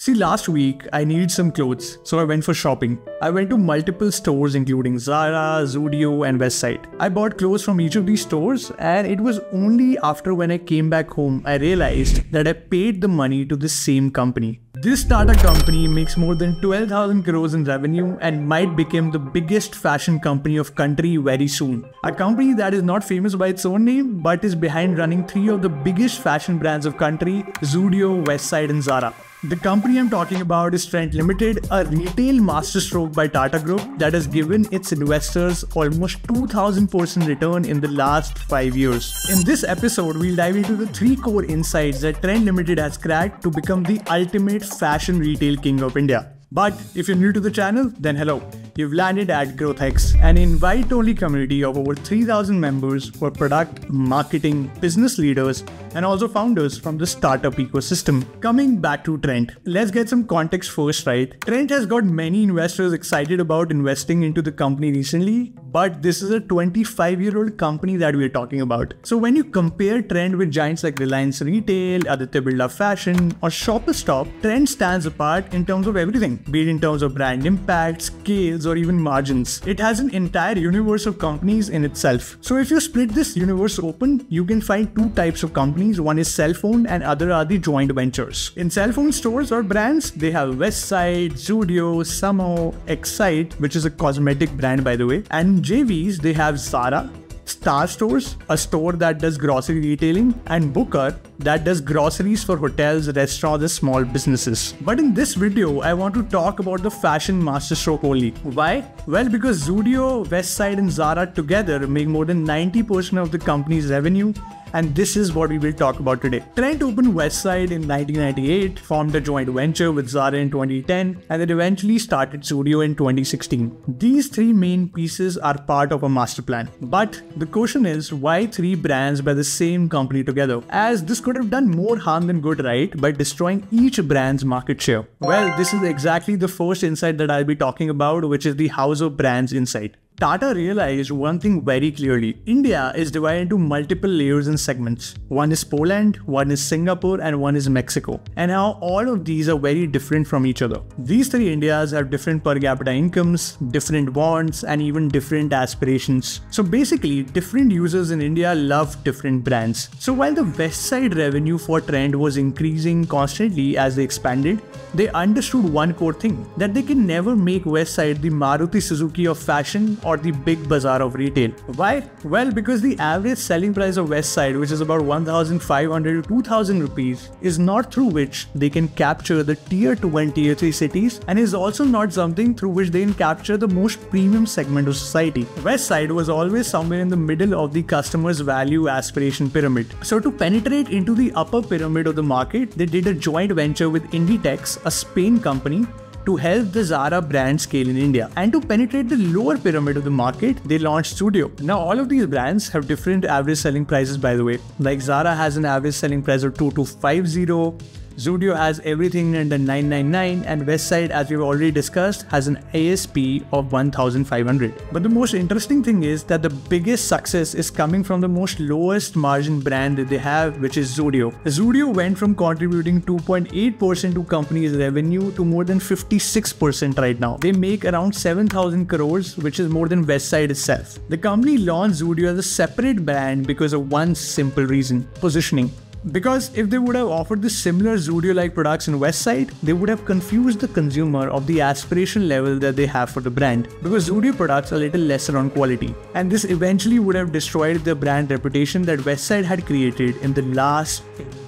See, last week I needed some clothes, so I went for shopping. I went to multiple stores including Zara, Zudio and Westside. I bought clothes from each of these stores, and it was only after when I came back home I realized that I paid the money to the same company. This Tata company makes more than 12,000 crores in revenue and might become the biggest fashion company of country very soon. A company that is not famous by its own name but is behind running 3 of the biggest fashion brands of country: Zudio, Westside and Zara. The company I'm talking about is Trent Limited, a retail masterstroke by Tata Group that has given its investors almost 2000% return in the last 5 years. In this episode, we'll dive into the 3 core insights that Trent Limited has cracked to become the ultimate fashion retail king of India. But if you're new to the channel, then hello. You've landed at GrowthX, an invite-only community of over 3,000 members for product, marketing, business leaders, and also founders from the startup ecosystem. Coming back to Trent, let's get some context first, right? Trent has got many investors excited about investing into the company recently, but this is a 25-year-old company that we're talking about. So when you compare Trent with giants like Reliance Retail, Aditya Birla Fashion, or Shoppers Stop, Trent stands apart in terms of everything, be it in terms of brand impact, scales, or even margins. It has an entire universe of companies in itself. So if you split this universe open, you can find 2 types of companies. One is self-owned and other are the joint ventures. In self-owned stores or brands, they have Westside, Zudio, Excite, which is a cosmetic brand by the way, and JVs, they have Zara, Star Stores, a store that does grocery retailing, and Booker, that does groceries for hotels, restaurants, and small businesses. But in this video, I want to talk about the fashion masterstroke only. Why? Well, because Zudio, Westside, and Zara together make more than 90% of the company's revenue, and this is what we will talk about today. Trent opened Westside in 1998, formed a joint venture with Zara in 2010, and then eventually started Zudio in 2016. These 3 main pieces are part of a master plan. But the question is, why 3 brands by the same company together? As this could have done more harm than good, right? By destroying each brand's market share. Well, this is exactly the first insight that I'll be talking about, which is the house of brands insight. Tata realized one thing very clearly. India is divided into multiple layers and segments. One is Poland, one is Singapore, and one is Mexico. And how all of these are very different from each other. These 3 Indias have different per capita incomes, different wants, and even different aspirations. So basically, different users in India love different brands. So while the Westside revenue for Trent was increasing constantly as they expanded, they understood one core thing, that they can never make Westside the Maruti Suzuki of fashion or the big bazaar of retail. Why? Well, because the average selling price of Westside, which is about 1,500 to 2,000 rupees, is not through which they can capture the tier 2 and tier 3 cities, and is also not something through which they can capture the most premium segment of society. Westside was always somewhere in the middle of the customer's value aspiration pyramid. So to penetrate into the upper pyramid of the market, they did a joint venture with Inditex, a Spain company, to help the Zara brand scale in India. And to penetrate the lower pyramid of the market, they launched Zudio. Now all of these brands have different average selling prices by the way. Like Zara has an average selling price of 2250, Zudio has everything under 999, and Westside, as we've already discussed, has an ASP of 1500. But the most interesting thing is that the biggest success is coming from the most lowest margin brand that they have, which is Zudio. Zudio went from contributing 2.8% to company's revenue to more than 56% right now. They make around 7,000 crores, which is more than Westside itself. The company launched Zudio as a separate brand because of one simple reason: positioning. Because if they would have offered the similar Zudio-like products in Westside, they would have confused the consumer of the aspiration level that they have for the brand. Because Zudio products are a little lesser on quality. And this eventually would have destroyed the brand reputation that Westside had created in the last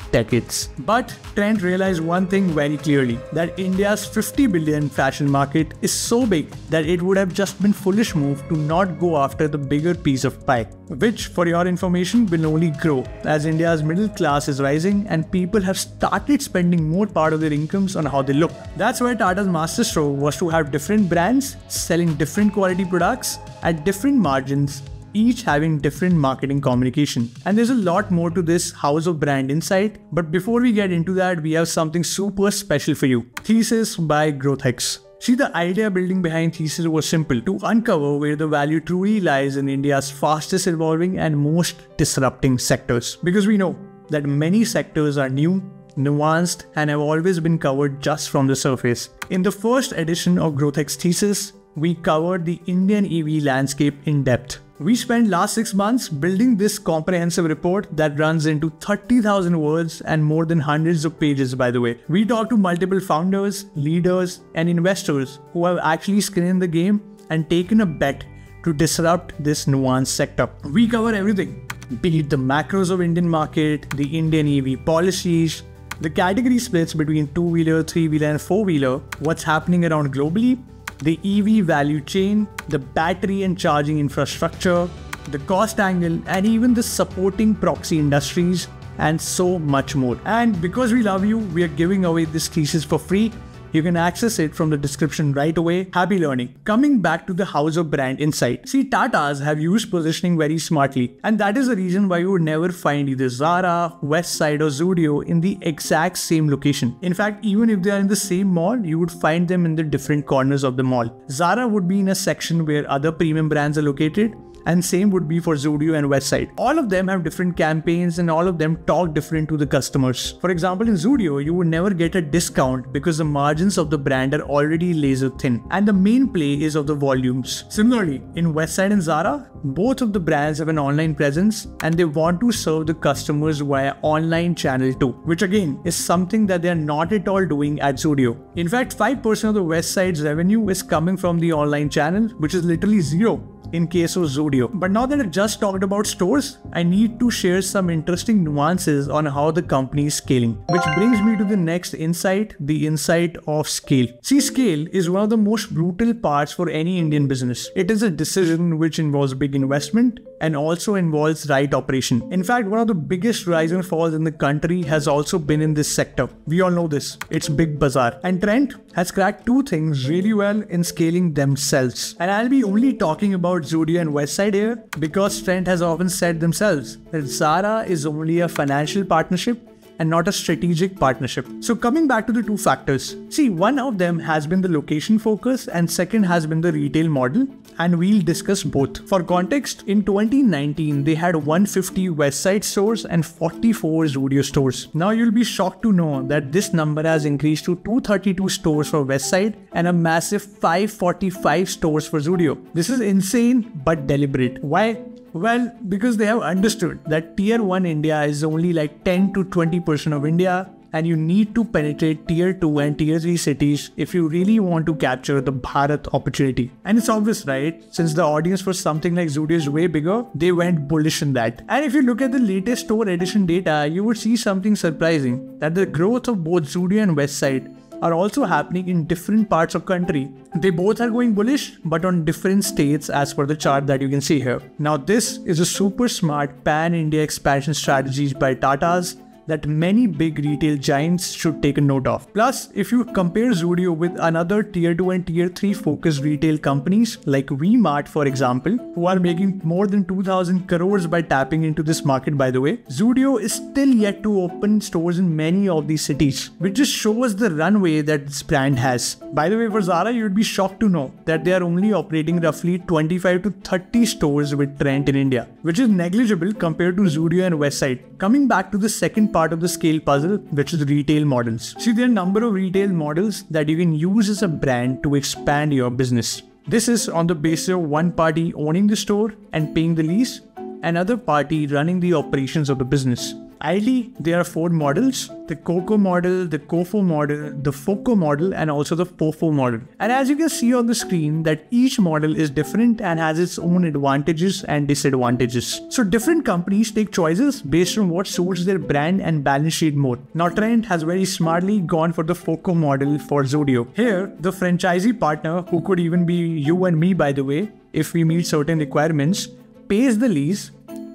decades. But Trent realized one thing very clearly, that India's 50 billion fashion market is so big that it would have just been foolish move to not go after the bigger piece of pie, which for your information will only grow as India's middle class is rising and people have started spending more part of their incomes on how they look. That's why Tata's masterstroke was to have different brands selling different quality products at different margins, each having different marketing communication. And there's a lot more to this house of brand insight, but before we get into that, we have something super special for you. Thesis by GrowthX. See, the idea building behind Thesis was simple: to uncover where the value truly lies in India's fastest evolving and most disrupting sectors. Because we know that many sectors are new, nuanced, and have always been covered just from the surface. In the first edition of GrowthX Thesis, we covered the Indian EV landscape in depth. We spent last 6 months building this comprehensive report that runs into 30,000 words and more than hundreds of pages, by the way. We talked to multiple founders, leaders, and investors who have actually skin in the game and taken a bet to disrupt this nuanced sector. We cover everything, be it the macros of Indian market, the Indian EV policies, the category splits between two-wheeler, three-wheeler, and four-wheeler, what's happening around globally, the EV value chain, the battery and charging infrastructure, the cost angle, and even the supporting proxy industries, and so much more. And because we love you, we are giving away this thesis for free. You can access it from the description right away. Happy learning. Coming back to the house of brand insight. See, Tatas have used positioning very smartly, and that is the reason why you would never find either Zara, Westside, or Zudio in the exact same location. In fact, even if they are in the same mall, you would find them in the different corners of the mall. Zara would be in a section where other premium brands are located, and same would be for Zudio and Westside. All of them have different campaigns and all of them talk different to the customers. For example, in Zudio, you would never get a discount because the margins of the brand are already laser thin and the main play is of the volumes. Similarly, in Westside and Zara, both of the brands have an online presence and they want to serve the customers via online channel too, which again is something that they are not at all doing at Zudio. In fact, 5% of the Westside's revenue is coming from the online channel, which is literally zero in case of Zudio. But now that I just talked about stores, I need to share some interesting nuances on how the company is scaling. Which brings me to the next insight, the insight of scale. See, scale is one of the most brutal parts for any Indian business. It is a decision which involves big investment and also involves right operation. In fact, one of the biggest rise and falls in the country has also been in this sector. We all know this. It's big bazaar. And Trent has cracked two things really well in scaling themselves. And I'll be only talking about Zudio and Westside here because Trent has often said themselves that Zara is only a financial partnership and not a strategic partnership. So coming back to the two factors, see, one of them has been the location focus and second has been the retail model, and we'll discuss both. For context, in 2019, they had 150 Westside stores and 44 Zudio stores. Now you'll be shocked to know that this number has increased to 232 stores for Westside and a massive 545 stores for Zudio. This is insane but deliberate. Why? Well, because they have understood that Tier 1 India is only like 10 to 20% of India, and you need to penetrate Tier 2 and Tier 3 cities if you really want to capture the Bharat opportunity. And it's obvious, right? Since the audience for something like Zudio is way bigger, they went bullish in that. And if you look at the latest store addition data, you would see something surprising, that the growth of both Zudio and Westside are also happening in different parts of country. They both are going bullish, but on different states as per the chart that you can see here. Now this is a super smart pan-India expansion strategy by Tatas that many big retail giants should take a note of. Plus, if you compare Zudio with another Tier 2 and Tier 3 focused retail companies like V-Mart, for example, who are making more than 2,000 crores by tapping into this market, by the way, Zudio is still yet to open stores in many of these cities, which just shows the runway that this brand has. By the way, for Zara, you'd be shocked to know that they are only operating roughly 25 to 30 stores with Trent in India, which is negligible compared to Zudio and Westside. Coming back to the second part of the scale puzzle, which is retail models. See, there are a number of retail models that you can use as a brand to expand your business. This is on the basis of one party owning the store and paying the lease, another party running the operations of the business. Ideally, there are 4 models: the COCO model, the COFO model, the FOCO model, and also the FOFO model. And as you can see on the screen, that each model is different and has its own advantages and disadvantages. So different companies take choices based on what suits their brand and balance sheet more. Now Trent has very smartly gone for the FOCO model for Zudio. Here, the franchisee partner, who could even be you and me, by the way, if we meet certain requirements, pays the lease,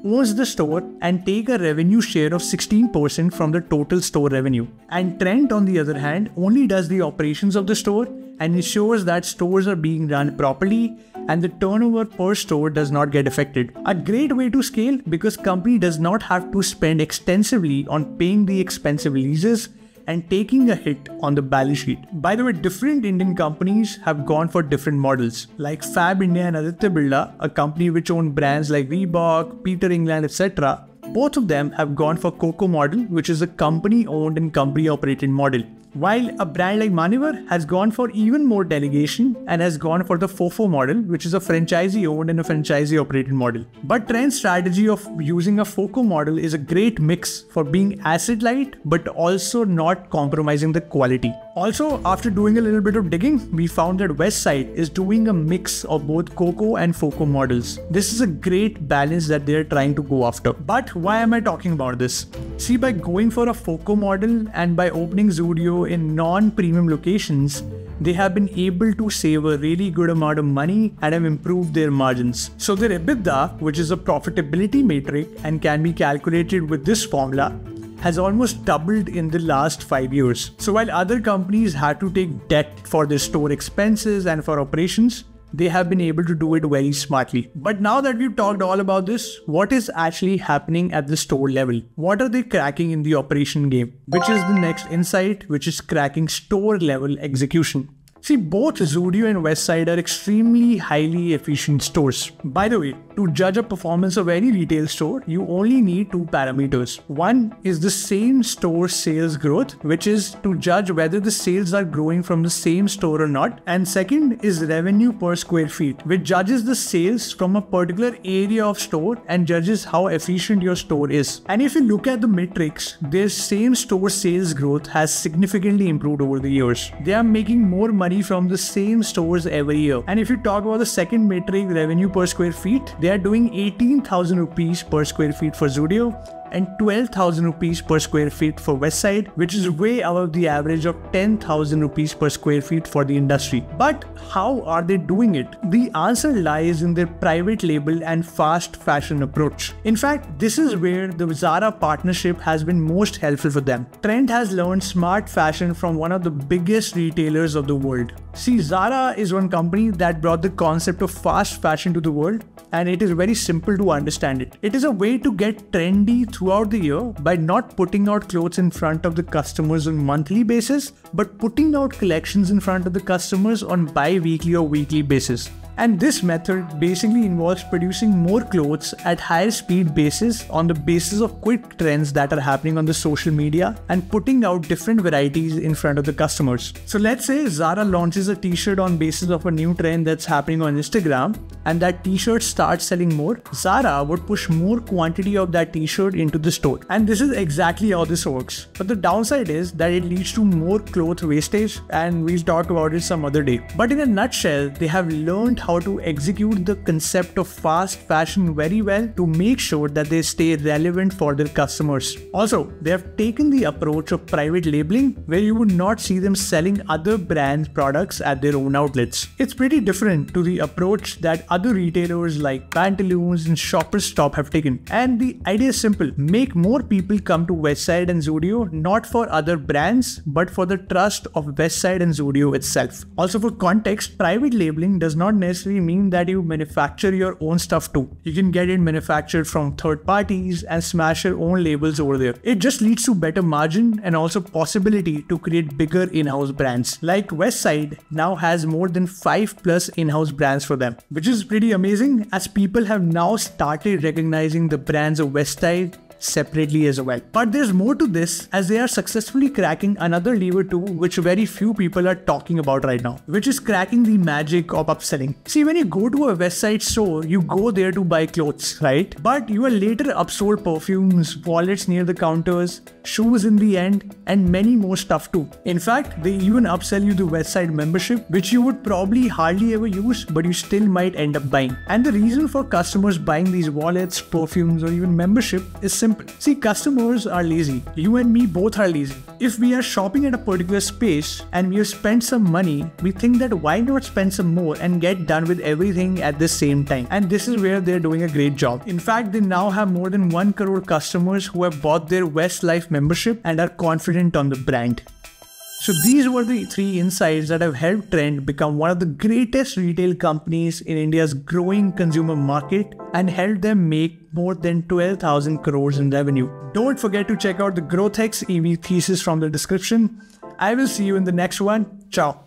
owns the store, and take a revenue share of 16% from the total store revenue. And Trent, on the other hand, only does the operations of the store and ensures that stores are being run properly and the turnover per store does not get affected. A great way to scale because company does not have to spend extensively on paying the expensive leases and taking a hit on the balance sheet. By the way, different Indian companies have gone for different models, like Fab India and Aditya Birla, a company which owned brands like Reebok, Peter England, etc. Both of them have gone for COCO model, which is a company owned and company operated model. While a brand like Maneuver has gone for even more delegation and has gone for the FOFO model, which is a franchisee owned and a franchisee operated model. But Trent's strategy of using a FOCO model is a great mix for being asset light, but also not compromising the quality. Also, after doing a little bit of digging, we found that Westside is doing a mix of both COCO and FOCO models. This is a great balance that they're trying to go after. But why am I talking about this? See, by going for a FOCO model and by opening Zudio in non-premium locations, they have been able to save a really good amount of money and have improved their margins. So their EBITDA, which is a profitability metric and can be calculated with this formula, has almost doubled in the last 5 years. So while other companies had to take debt for their store expenses and for operations, they have been able to do it very smartly. But now that we've talked all about this, what is actually happening at the store level? What are they cracking in the operation game? Which is the next insight, which is cracking store level execution. See, both Zudio and Westside are extremely highly efficient stores. By the way, to judge a performance of any retail store, you only need two parameters. One is the same store sales growth, which is to judge whether the sales are growing from the same store or not. And second is revenue per square feet, which judges the sales from a particular area of store and judges how efficient your store is. And if you look at the metrics, their same store sales growth has significantly improved over the years. They are making more money from the same stores every year. And if you talk about the second metric, revenue per square feet, they are doing 18,000 rupees per square feet for Zudio and 12,000 rupees per square feet for Westside, which is way above the average of 10,000 rupees per square feet for the industry. But how are they doing it? The answer lies in their private label and fast fashion approach. In fact, this is where the Zara partnership has been most helpful for them. Trent has learned smart fashion from one of the biggest retailers of the world. See, Zara is one company that brought the concept of fast fashion to the world, and it is very simple to understand it. It is a way to get trendy throughout the year by not putting out clothes in front of the customers on monthly basis, but putting out collections in front of the customers on bi-weekly or weekly basis. And this method basically involves producing more clothes at higher speed basis on the basis of quick trends that are happening on the social media and putting out different varieties in front of the customers. So let's say Zara launches a t-shirt on basis of a new trend that's happening on Instagram, and that t-shirt starts selling more. Zara would push more quantity of that t-shirt into the store. And this is exactly how this works. But the downside is that it leads to more cloth wastage, and we'll talk about it some other day. But in a nutshell, they have learned how to execute the concept of fast fashion very well to make sure that they stay relevant for their customers. Also, they have taken the approach of private labeling, where you would not see them selling other brands' products at their own outlets. It's pretty different to the approach that other retailers like Pantaloons and Shoppers Stop have taken. And the idea is simple: make more people come to Westside and Zudio, not for other brands, but for the trust of Westside and Zudio itself. Also, for context, private labeling does not necessarily mean that you manufacture your own stuff too. You can get it manufactured from third parties and smash your own labels over there. It just leads to better margin and also possibility to create bigger in-house brands. Like Westside now has more than 5+ in-house brands for them, which is pretty amazing, as people have now started recognizing the brands of Westside separately as well. But there's more to this, as they are successfully cracking another lever too, which very few people are talking about right now, which is cracking the magic of upselling. See, when you go to a Westside store, you go there to buy clothes, right? But you are later upsold perfumes, wallets near the counters, shoes in the end, and many more stuff too. In fact, they even upsell you the Westside membership, which you would probably hardly ever use, but you still might end up buying. And the reason for customers buying these wallets, perfumes, or even membership is simple. See, customers are lazy. You and me both are lazy. If we are shopping at a particular space and we have spent some money, we think that why not spend some more and get done with everything at the same time. And this is where they're doing a great job. In fact, they now have more than 1 crore customers who have bought their Westlife membership and are confident on the brand. So these were the 3 insights that have helped Trent become one of the greatest retail companies in India's growing consumer market and helped them make more than 12,000 crores in revenue. Don't forget to check out the GrowthX EV thesis from the description. I will see you in the next one. Ciao.